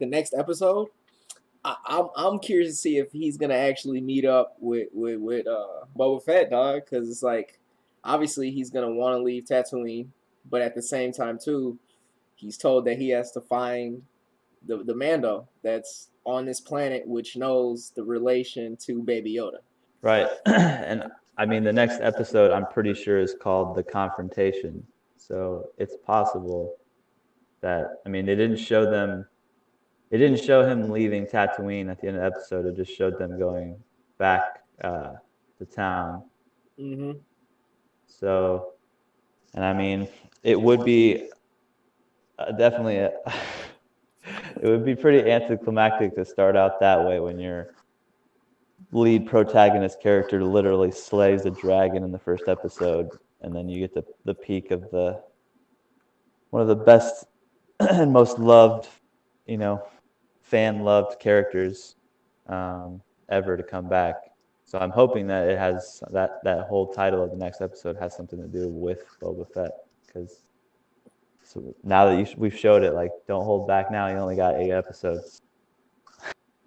the next episode, I'm curious to see if he's gonna actually meet up with Boba Fett, dog, because it's like obviously he's gonna want to leave Tatooine, but at the same time too, he's told that he has to find the Mando that's on this planet, which knows the relation to Baby Yoda. Right. And I mean, the next episode, I'm pretty sure, is called The Confrontation. So it's possible that, I mean, it didn't show him leaving Tatooine at the end of the episode. It just showed them going back to town. Mm-hmm. So, and I mean, it would be definitely, it would be pretty anticlimactic to start out that way when your lead protagonist character literally slays a dragon in the first episode, and then you get the peak of one of the best and most loved, fan loved characters ever to come back. So I'm hoping that it has that whole title of the next episode has something to do with Boba Fett, because so now that we've showed it, like, don't hold back now. You only got 8 episodes.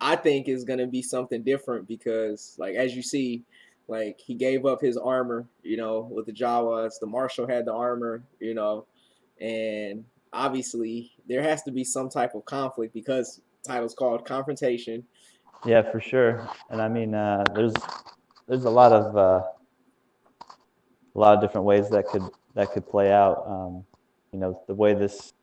I think is gonna be something different because, like, as you see, like he gave up his armor, with the Jawas. The Marshal had the armor, and obviously there has to be some type of conflict because the title's called Confrontation. Yeah, for sure. And I mean, there's a lot of different ways that could play out. The way this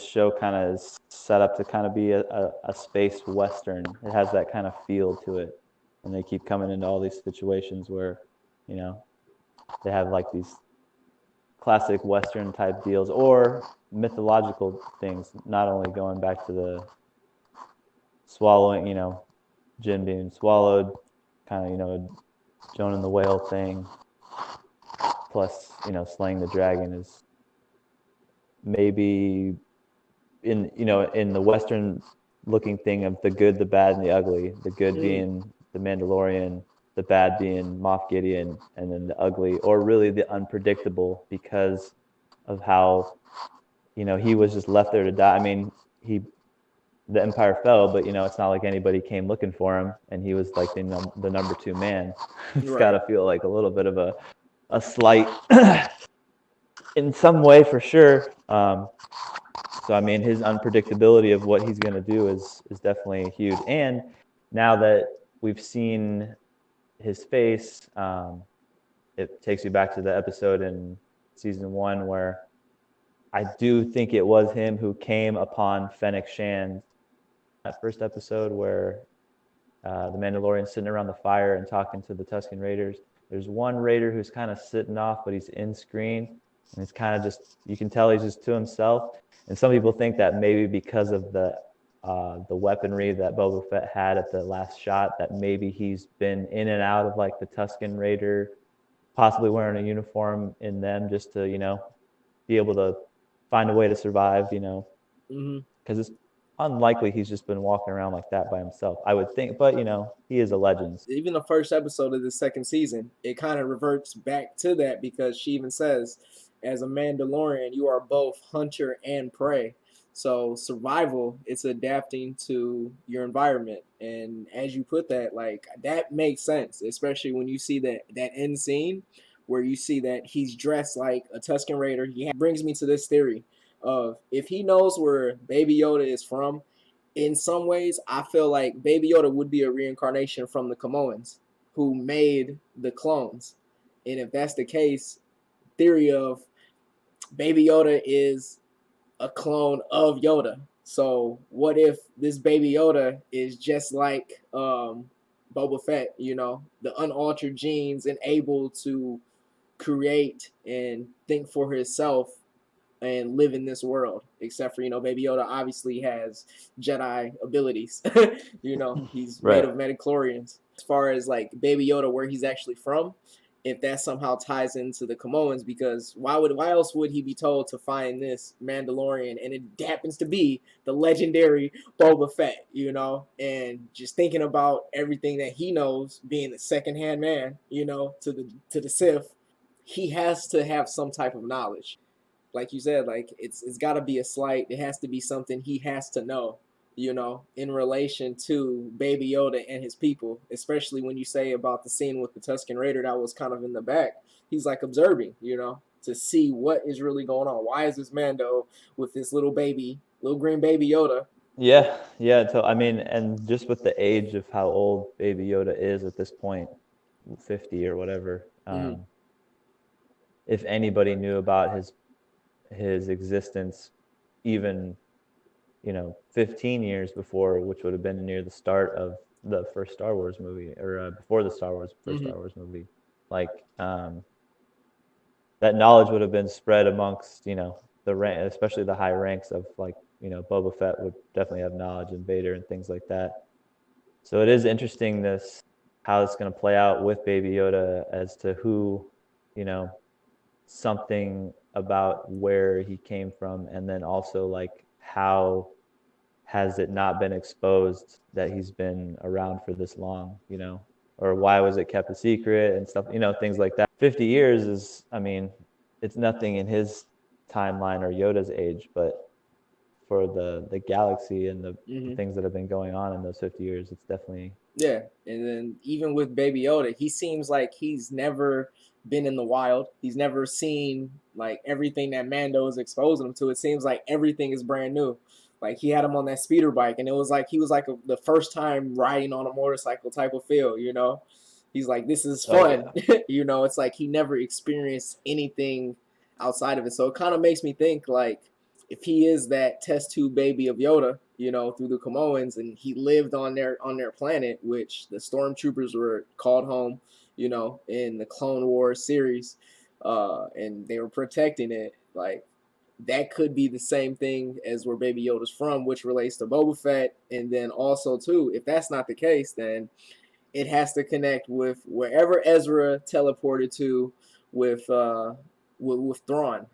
show kind of is set up to kind of be a space western. It has that kind of feel to it, and they keep coming into all these situations where, they have like these classic western type deals or mythological things. Not only going back to the swallowing, Jin being swallowed, kind of, Jonah and the whale thing, plus, slaying the dragon is maybe in the Western looking thing of the good, the bad, and the ugly. The good being the Mandalorian, the bad being Moff Gideon, and then the ugly, or really the unpredictable, because of how, he was just left there to die. I mean, the Empire fell, but it's not like anybody came looking for him, and he was like the number 2 man. It's got to feel like a little bit of a slight, in some way, for sure. So I mean, his unpredictability of what he's going to do is definitely huge. And now that we've seen his face, it takes you back to the episode in season 1 where I do think it was him who came upon Fennec Shand. That first episode where the Mandalorian's sitting around the fire and talking to the Tusken Raiders. There's one Raider who's kind of sitting off, but he's in screen, and it's kind of just, you can tell he's just to himself. And some people think that maybe because of the weaponry that Boba Fett had at the last shot, that maybe he's been in and out of like the Tusken Raider, possibly wearing a uniform in them just to, be able to find a way to survive, because it's unlikely he's just been walking around like that by himself, I would think. But, he is a legend. Even the first episode of the second season, it kind of reverts back to that because she even says, as a Mandalorian, you are both hunter and prey. So survival, it's adapting to your environment. And as you put that, like, that makes sense, especially when you see that end scene where you see that he's dressed like a Tusken Raider. Brings me to this theory of, if he knows where Baby Yoda is from, in some ways, I feel like Baby Yoda would be a reincarnation from the Samoans who made the clones. And if that's the case, theory of Baby Yoda is a clone of Yoda. So what if this Baby Yoda is just like Boba Fett, the unaltered genes and able to create and think for himself and live in this world, except for, Baby Yoda obviously has Jedi abilities. He's Right. made of midichlorians. As far as like Baby Yoda, where he's actually from, if that somehow ties into the Samoans, because why else would he be told to find this Mandalorian, and it happens to be the legendary Boba Fett, and just thinking about everything that he knows, being the secondhand man, to the Sith, he has to have some type of knowledge. like you said, like it's got to be a slight. It has to be something he has to know, in relation to Baby Yoda and his people. Especially when you say about the scene with the Tusken Raider that was kind of in the back. He's like observing, to see what is really going on. Why is this Mando with this little baby, little green Baby Yoda? Yeah, yeah. So I mean, and just with the age of how old Baby Yoda is at this point, 50 or whatever. Mm-hmm. If anybody knew about his existence, even 15 years before, which would have been near the start of the first Star Wars movie, or before the first Mm-hmm. Star Wars movie, like that knowledge would have been spread amongst the rank, especially the high ranks of like Boba Fett would definitely have knowledge, and Vader and things like that. So it is interesting how it's going to play out with Baby Yoda as to who, you know, something about where he came from, and then also like how has it not been exposed that he's been around for this long, or why was it kept a secret and stuff, things like that. 50 years is, I mean, it's nothing in his timeline or Yoda's age, but for the galaxy and the Mm-hmm. things that have been going on in those 50 years, it's definitely. Yeah, and then even with Baby Yoda, he seems like he's never been in the wild. He's never seen like everything that Mando is exposing him to. It seems like everything is brand new. Like he had him on that speeder bike, and it was like he was like the first time riding on a motorcycle type of feel. He's like, this is Oh fun. yeah. It's like he never experienced anything outside of it. So it kind of makes me think like if he is that test tube baby of Yoda, through the Samoans, and he lived on their planet, which the stormtroopers were called home, in the Clone Wars series, and they were protecting it. Like that could be the same thing as where Baby Yoda's from, which relates to Boba Fett, and then also too, if that's not the case, then it has to connect with wherever Ezra teleported to with with Thrawn,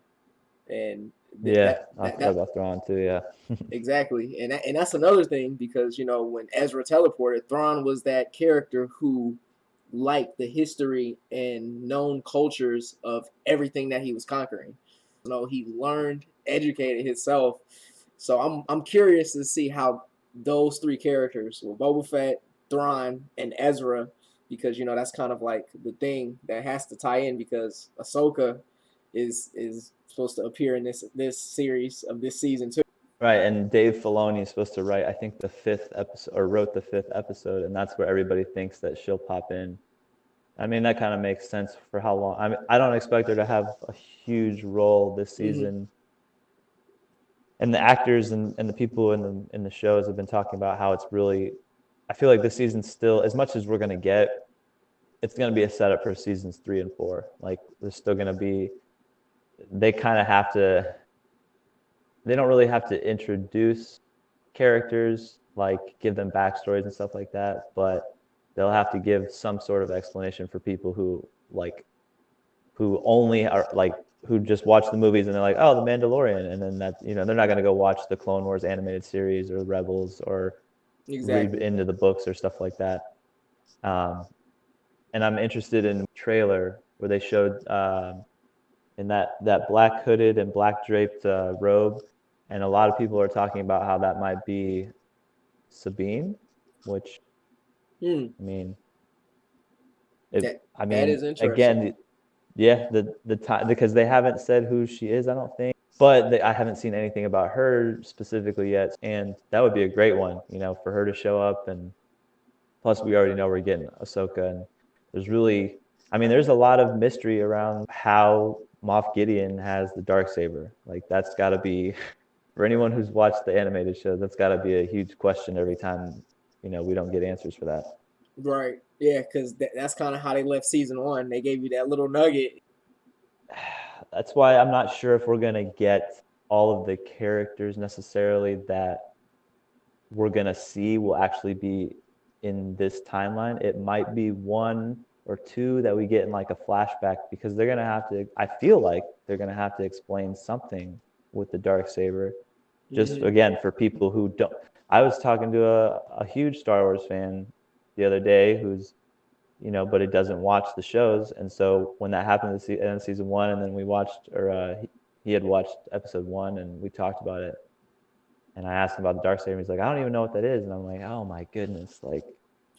and Yeah, that I that forgot that about Thrawn too. Yeah. exactly, and that's another thing because when Ezra teleported, Thrawn was that character who liked the history and known cultures of everything that he was conquering. He learned, educated himself. So I'm curious to see how those three characters, well, Boba Fett, Thrawn, and Ezra, because that's kind of like the thing that has to tie in because Ahsoka is supposed to appear in this series of this season too. Right, and Dave Filoni is supposed to write, I think, the fifth episode, or wrote the fifth episode, and that's where everybody thinks that she'll pop in. I mean, that kind of makes sense for how long. I mean, I don't expect her to have a huge role this Mm-hmm. season. And the actors and the people in the shows have been talking about how it's really. I feel like this season's still, as much as we're gonna get, it's gonna be a setup for seasons 3 and 4. Like, there's still gonna be. They kind of have to. They don't really have to introduce characters, like give them backstories and stuff like that, but they'll have to give some sort of explanation for people who only are like who just watch the movies and they're like, oh, the Mandalorian, and then that they're not going to go watch the Clone Wars animated series or Rebels or read Exactly. into the books or stuff like that. Um, and I'm interested in the trailer where they showed in that black hooded and black draped robe, and a lot of people are talking about how that might be Sabine, which Hmm. I mean, That I that mean, is interesting. again, yeah, the time, because they haven't said who she is, I don't think, but I haven't seen anything about her specifically yet, and that would be a great one, for her to show up, and plus we already know we're getting Ahsoka, and there's really, I mean, there's a lot of mystery around how Moff Gideon has the dark saber. Like that's got to be for anyone who's watched the animated show, that's got to be a huge question every time, we don't get answers for that. Right. Yeah, because that's kind of how they left season one. They gave you that little nugget. That's why I'm not sure if we're going to get all of the characters necessarily that we're going to see will actually be in this timeline. It might be one or two that we get in like a flashback, because they're going to have to, I feel like they're going to have to explain something with the dark saber, just Mm-hmm. again for people who don't. I was talking to a huge Star Wars fan the other day who's but it doesn't watch the shows. And so when that happened in season one, and then we watched, or he had watched episode 1 and we talked about it. And I asked him about the dark saber. He's like, I don't even know what that is. And I'm like, oh my goodness, like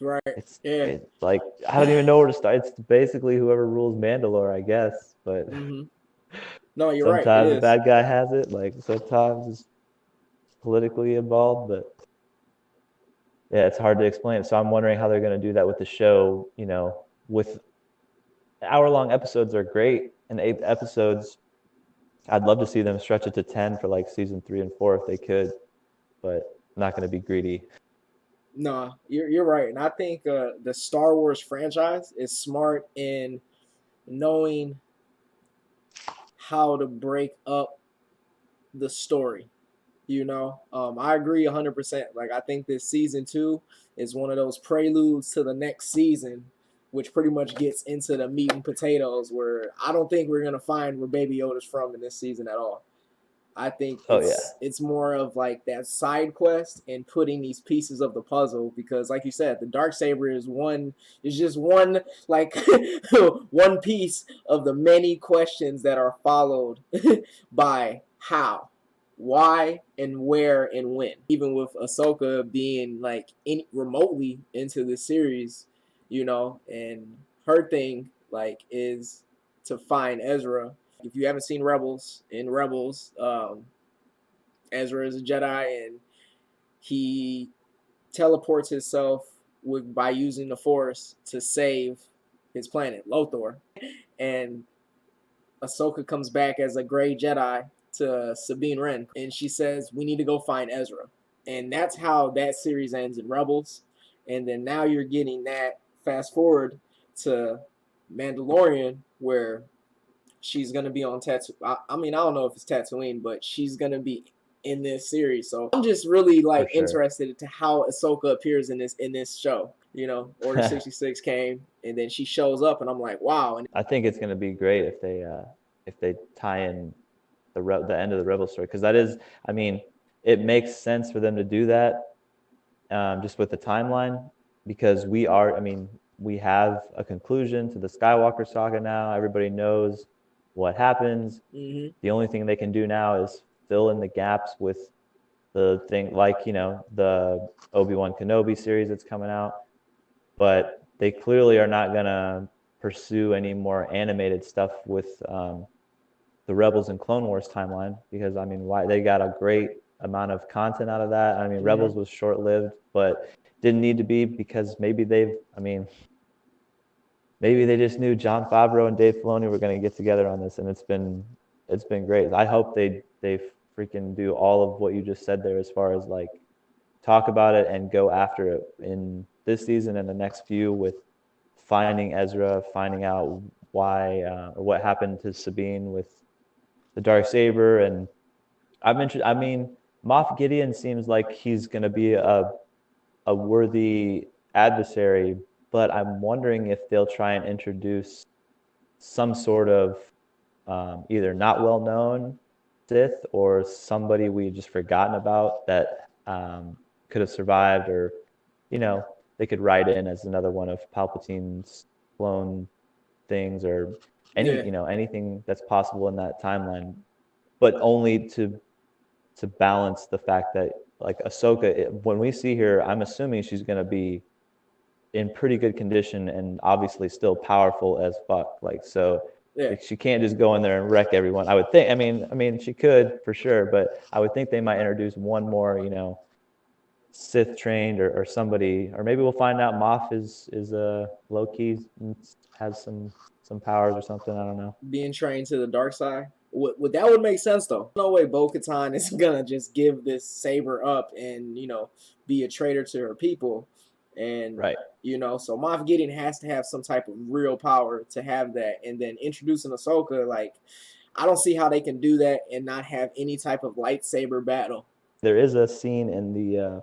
Right. Yeah. it's like I don't even know where to start. It's basically whoever rules Mandalore, I guess. But Mm-hmm. No, you're right. It sometimes the is. bad guy has it. Like sometimes it's politically involved, but yeah, it's hard to explain. So I'm wondering how they're going to do that with the show. You know, with hour-long episodes are great, and 8 episodes. I'd love to see them stretch it to 10 for like season 3 and 4 if they could, but I'm not going to be greedy. No, you're right, and I think the Star Wars franchise is smart in knowing how to break up the story. I agree 100%. Like I think this season 2 is one of those preludes to the next season, which pretty much gets into the meat and potatoes. Where I don't think we're gonna find where Baby Yoda's from in this season at all. I think Oh yeah, it's more of like that side quest and putting these pieces of the puzzle because like you said, the dark saber is just one like one piece of the many questions that are followed by how, why, and where and when. Even with Ahsoka being like remotely into the series, and her thing like is to find Ezra. If you haven't seen Rebels, Ezra is a Jedi and he teleports himself by using the Force to save his planet, Lothor. And Ahsoka comes back as a gray Jedi to Sabine Wren, and she says, "We need to go find Ezra." And that's how that series ends in Rebels. And then now you're getting that fast forward to Mandalorian, where she's gonna be on Tatooine. I mean, I don't know if it's Tatooine, but she's gonna be in this series. So I'm just really for like sure. interested to how Ahsoka appears in this show. Order 66 came, and then she shows up, and I'm like, wow. And I think it's going to be great if they tie in the end of the Rebel story because that is, I mean, it makes sense for them to do that just with the timeline because I mean, we have a conclusion to the Skywalker saga now. Everybody knows what happens. mm-hmm. The only thing they can do now is fill in the gaps with the thing like, the Obi-Wan Kenobi series that's coming out. But they clearly are not going to pursue any more animated stuff with the Rebels and Clone Wars timeline because I mean, why they got a great amount of content out of that. I mean, Mm-hmm. Rebels was short-lived, but didn't need to be because I mean, maybe they just knew Jon Favreau and Dave Filoni were going to get together on this, and it's been great. I hope they freaking do all of what you just said there as far as like talk about it and go after it in this season and the next few with finding Ezra, finding out why or what happened to Sabine with the dark saber, and I'm interested. I mean, Moff Gideon seems like he's going to be a worthy adversary, but I'm wondering if they'll try and introduce some sort of either not well known Sith or somebody we just forgotten about that could have survived, or they could write in as another one of Palpatine's clone things, or Yeah. anything that's possible in that timeline, but only to balance the fact that like Ahsoka, when we see her, I'm assuming she's going to be in pretty good condition and obviously still powerful as fuck. Like so, Yeah. like, she can't just go in there and wreck everyone. I would think. I mean, she could for sure, but I would think they might introduce one more, Sith trained or somebody, or maybe we'll find out Moff is a low key has some powers or something. I don't know. Being trained to the dark side. That would make sense though. No way Bo-Katan is gonna just give this saber up and be a traitor to her people, and Right. so Moff Gideon has to have some type of real power to have that, and then introducing Ahsoka, like I don't see how they can do that and not have any type of lightsaber battle. There is a scene in the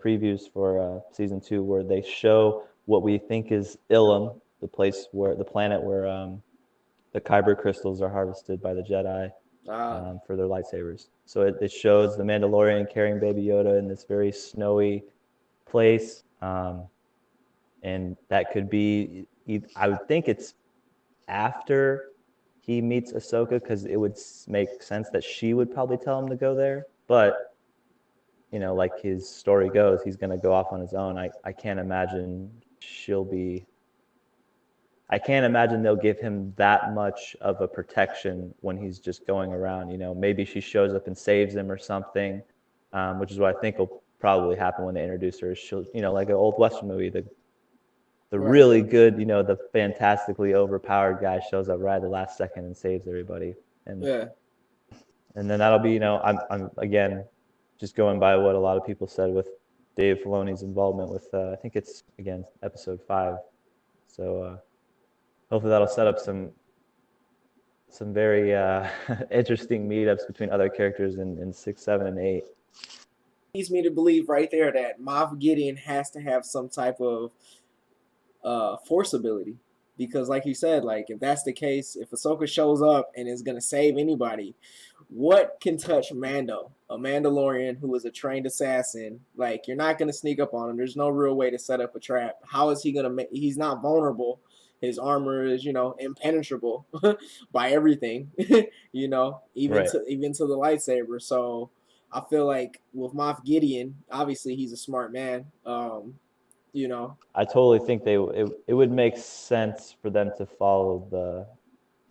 previews for season 2 where they show what we think is Ilum, the planet where the Kyber crystals are harvested by the Jedi Uh, for their lightsabers. So it shows the Mandalorian carrying Baby Yoda in this very snowy place, and that could be. I would think it's after. he meets Ahsoka because it would make sense that she would probably tell him to go there. But like his story goes, he's gonna go off on his own. I can't imagine she'll be. I can't imagine they'll give him that much of a protection when he's just going around. Maybe she shows up and saves him or something, which is what I think will probably happen when they introduce her. She'll, like an old Western movie, the Right. really good, the fantastically overpowered guy shows up right at the last second and saves everybody. And Yeah. and then that'll be, I'm again just going by what a lot of people said with Dave Filoni's involvement with, I think it's again episode 5. So hopefully that'll set up some very interesting meetups between other characters in 6, 7, and 8. Leads me to believe right there that Moff Gideon has to have some type of force ability. Because, like you said, like if that's the case, if Ahsoka shows up and is gonna save anybody, what can touch Mando, a Mandalorian who is a trained assassin? Like you're not gonna sneak up on him. There's no real way to set up a trap. How is he gonna make? He's not vulnerable. His armor is, impenetrable by everything. Even Right. to the lightsaber. So I feel like with Moff Gideon, obviously he's a smart man. You know, I totally think it would make sense for them to follow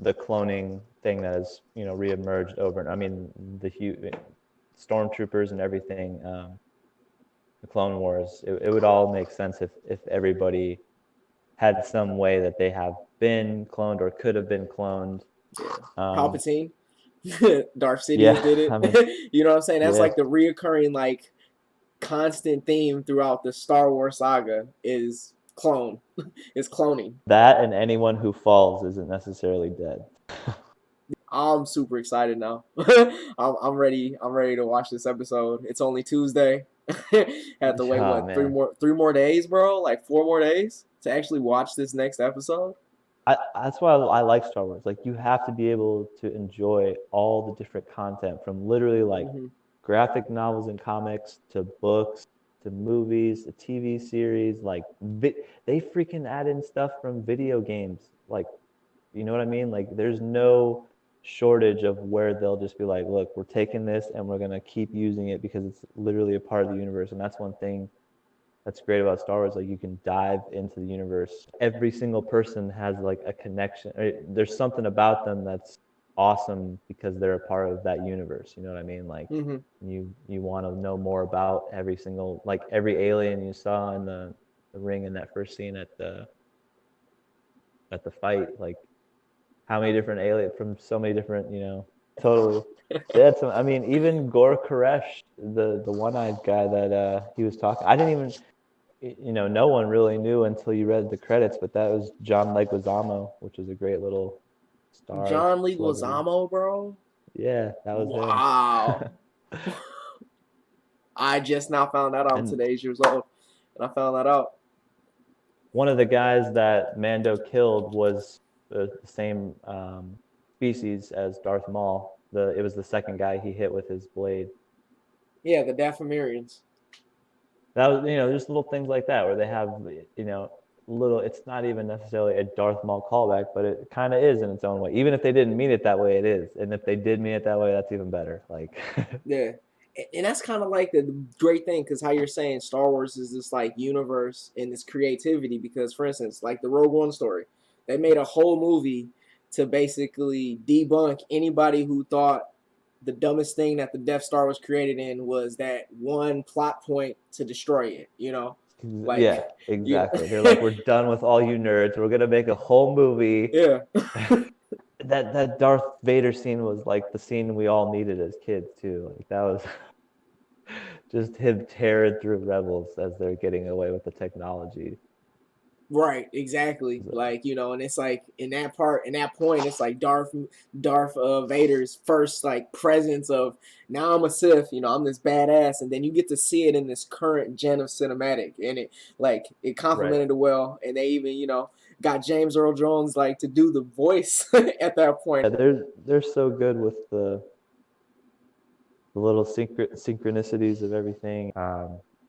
the cloning thing that has reemerged over. I mean, the stormtroopers and everything, the Clone Wars. It would all make sense if everybody had some way that they have been cloned or could have been cloned. yeah. Um, Palpatine, Darth Sidious yeah, did I mean, it. You know what I'm saying? That's yeah, like the reoccurring like constant theme throughout the Star Wars saga is clone. It's cloning. that and anyone who falls isn't necessarily dead. I'm super excited now. I'm ready. I'm ready to watch this episode. It's only Tuesday. Have to wait Oh what man, 3 more days, bro? Like 4 more days to actually watch this next episode. that's why I like Star Wars. Like you have to be able to enjoy all the different content from literally like Hmm. graphic novels and comics to books to movies to TV series. Like they freaking add in stuff from video games. Like you know what I mean? Like there's no shortage of where they'll just be like, look, we're taking this and we're gonna keep using it because it's literally a part of the universe. And that's one thing that's great about Star Wars. Like you can dive into the universe. Every single person has like a connection. There's something about them that's awesome because they're a part of that universe. You know what I mean? Like Hmm. you want to know more about every single like every alien you saw in the ring in that first scene at the fight. Like how many different aliens from so many different totally. They had some. I mean, even Gor Koresh, the one-eyed guy that he was talking. I didn't even no one really knew until you read the credits, but that was John Leguizamo, which is a great little star John celebrity. Leguizamo, bro. Yeah, that was him. Wow. I just now found that out. I'm And today's years old, and I found that out. one of the guys that Mando killed was the same species as Darth Maul. It was the second guy he hit with his blade. Yeah, the Dathomirians. That was just little things like that where they have little. It's not even necessarily a Darth Maul callback, but it kind of is in its own way. Even if they didn't mean it that way, it is. And if they did mean it that way, that's even better. Like Yeah. And that's kind of like the great thing, because how you're saying Star Wars is this like universe and this creativity. Because, for instance, like the Rogue One story, they made a whole movie to basically debunk anybody who thought the dumbest thing that the Death Star was created in was that one plot point to destroy it. yeah, Like, you exactly. They're like, we're done with all you nerds. We're gonna make a whole movie. yeah. That Darth Vader scene was like the scene we all needed as kids too. Like that was just him tearing through rebels as they're getting away with the technology. Right, exactly. Like, and it's like in that point, it's like Darth Vader's first like presence of now I'm a Sith, I'm this badass, and then you get to see it in this current gen of cinematic, and it Right. complemented it well, and they even got James Earl Jones like to do the voice at that point. Yeah, they're so good with the little synchronicities of everything.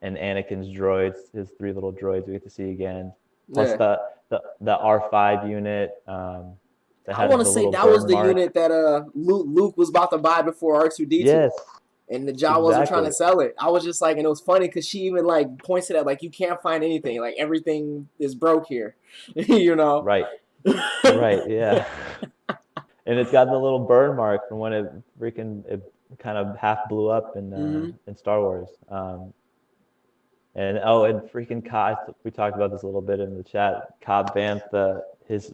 And Anakin's droids, his 3 little droids we get to see again. Plus Yeah, the R5 unit. that I want had to the say little that was burn the mark. unit that Luke was about to buy before R2D2, Yes, and the Jaw wasn't trying to exactly. sell it. I was just like, and it was funny because she even like points it at like you can't find anything, like everything is broke here, you know. Right, right, yeah. And it's got the little burn mark from when it kind of half blew up Hmm. in Star Wars. And oh, and freaking Cobb, we talked about this a little bit in the chat. Cobb Vanth, his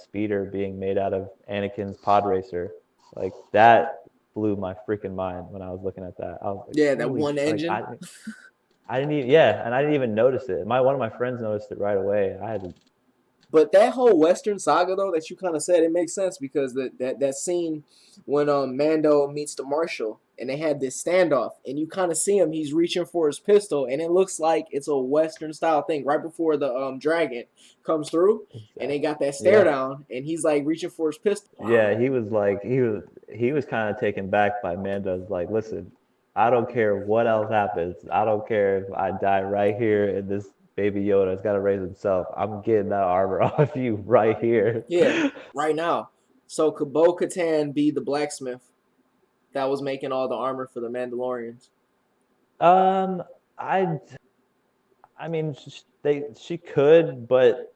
speeder being made out of Anakin's pod racer, like that blew my freaking mind when I was looking at that. I was like, Yeah, that holy, one like engine. I didn't even, yeah, and I didn't even notice it. One of my friends noticed it right away. I had to, But that whole Western saga though that you kind of said, it makes sense because that scene when Mando meets the Marshal and they had this standoff and you kind of see him, he's reaching for his pistol and it looks like it's a Western style thing right before the dragon comes through and they exactly, got that stare yeah. down and he's like reaching for his pistol. Yeah, he was like he was kind of taken back by Mando's like, listen, I don't care what else happens. I don't care if I die right here and this baby Yoda has got to raise himself. I'm getting that armor off you right here. Yeah, right now. So could Bo Katan be the blacksmith that was making all the armor for the Mandalorians? Um, I I mean she could, but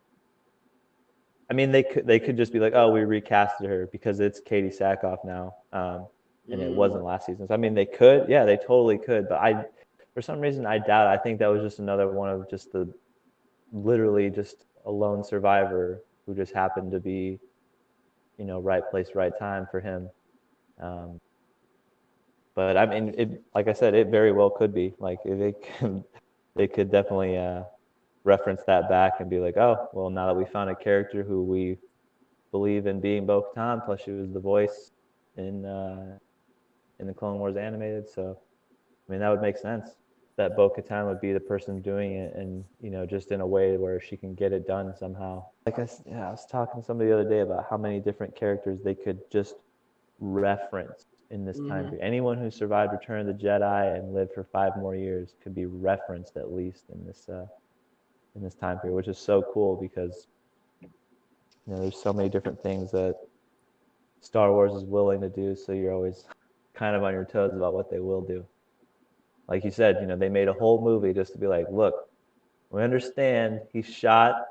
I mean they could just be like, oh, we recasted her because it's Katie Sackhoff now, and it Mm. wasn't last season. So I mean they could, yeah, they totally could, but I for some reason I doubt. I think that was just another one of just the literally just a lone survivor who just happened to be, right place, right time for him. Um, but I mean, it like I said, it very well could be like they could definitely reference that back and be like, oh, well, now that we found a character who we believe in being Bo-Katan, plus she was the voice in uh, in the Clone Wars animated, so I mean that would make sense that Bo-Katan would be the person doing it, and just in a way where she can get it done somehow. Like yeah, I was talking to somebody the other day about how many different characters they could just reference in this time Hmm. period. Anyone who survived Return of the Jedi and lived for 5 more years could be referenced at least in this time period, which is so cool because there's so many different things that Star Wars is willing to do, so you're always kind of on your toes about what they will do. Like you said, they made a whole movie just to be like, look, we understand he shot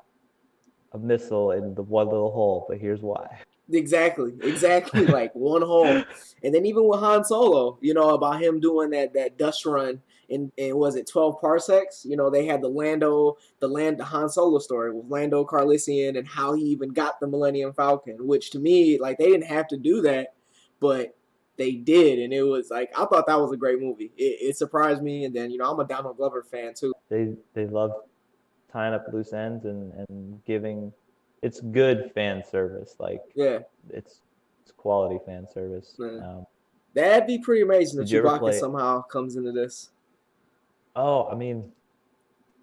a missile in the one little hole, but here's why. Exactly, exactly. Like one hole, and then even with Han Solo, about him doing that dust run in was it 12 parsecs? They had the Han Solo story with Lando Carlisian and how he even got the Millennium Falcon. Which to me, like they didn't have to do that, but they did, and it was like I thought that was a great movie. It surprised me, and then I'm a Donald Glover fan too. They love tying up loose ends and giving. It's good fan service. Like Yeah, it's it's quality fan service. man. That'd be pretty amazing if Did you ever Chewbacca play? somehow comes into this. Oh, I mean,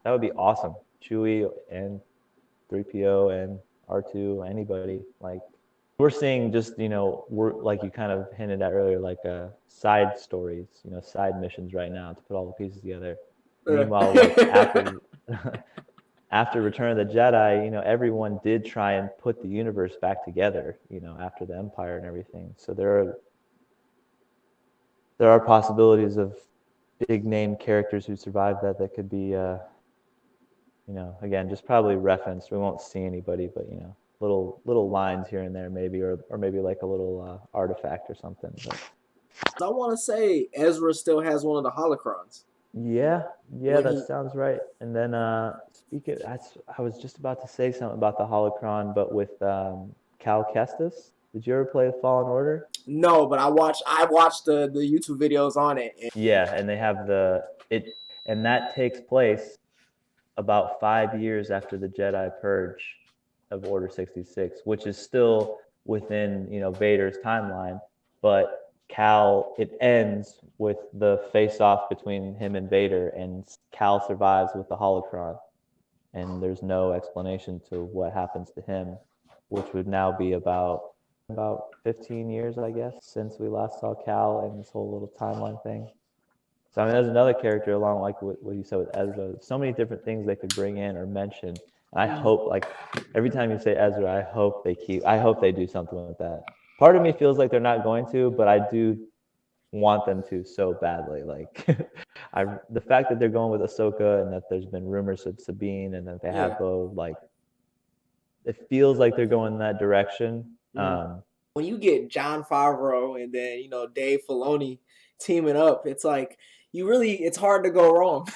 that would be awesome. Chewie and 3PO and R2, anybody. Like we're seeing just, we're like you kind of hinted at earlier, like side stories, side missions right now to put all the pieces together. Meanwhile, like after after Return of the Jedi, everyone did try and put the universe back together, after the Empire and everything. So there are possibilities of big name characters who survived that could be again, just probably referenced. We won't see anybody, but little lines here and there, maybe, or maybe like a little artifact or something. But I want to say Ezra still has one of the holocrons yeah, yeah, when that he. sounds right. And then speaking, I was just about to say something about the holocron, but with Cal Kestis. Did you ever play Fallen Order? No, but I watched the YouTube videos on it. Yeah, and they have and that takes place about 5 years after the Jedi Purge of Order 66, which is still within Vader's timeline, but it ends with the face-off between him and Vader, and Cal survives with the holocron, and there's no explanation to what happens to him, which would now be about 15 years, I guess, since we last saw Cal and this whole little timeline thing. So I mean, there's another character along like what you said with Ezra. So many different things they could bring in or mention I hope, like, every time you say Ezra, I hope they do something with that. Part of me feels like they're not going to, but I do want them to so badly. Like, the fact that they're going with Ahsoka and that there's been rumors of Sabine and that they Yeah. have Bo, like, it feels like they're going in that direction. When you get John Favreau and then Dave Filoni teaming up, it's like it's hard to go wrong.